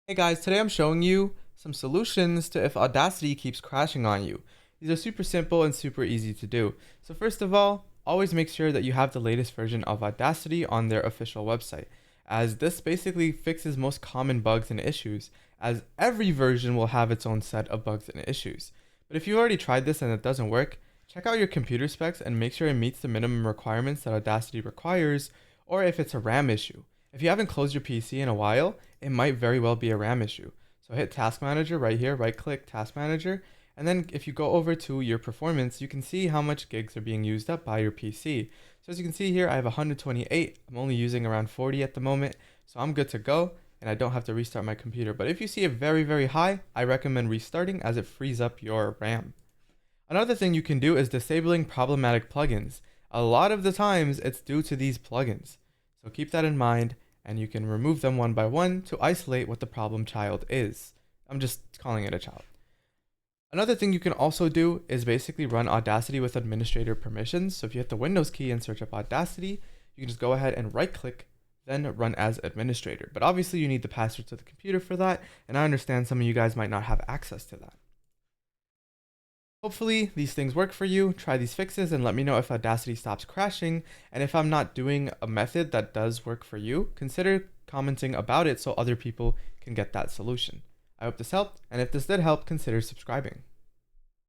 Hey guys, today I'm showing you some solutions to if Audacity keeps crashing on you. These are super simple and super easy to do. So first of all, always make sure that you have the latest version of Audacity on their official website, as this basically fixes most common bugs and issues, as every version will have its own set of bugs and issues. But if you've already tried this and it doesn't work, check out your computer specs and make sure it meets the minimum requirements that Audacity requires, or if it's a RAM issue. If you haven't closed your PC in a while, it might very well be a RAM issue. So hit Task Manager right here, right click Task Manager, and then if you go over to your performance, you can see how much gigs are being used up by your PC. So as you can see here, I have 128. I'm only using around 40 at the moment, so I'm good to go, and I don't have to restart my computer. But if you see it very, very high, I recommend restarting as it frees up your RAM. Another thing you can do is disabling problematic plugins. A lot of the times, it's due to these plugins. So keep that in mind, and you can remove them one by one to isolate what the problem child is. I'm just calling it a child. Another thing you can also do is basically run Audacity with administrator permissions. So if you hit the Windows key and search up Audacity, you can just go ahead and right click, then run as administrator. But obviously you need the password to the computer for that, and I understand some of you guys might not have access to that. Hopefully these things work for you. Try these fixes and let me know if Audacity stops crashing. And if I'm not doing a method that does work for you, consider commenting about it so other people can get that solution. I hope this helped, and if this did help, consider subscribing.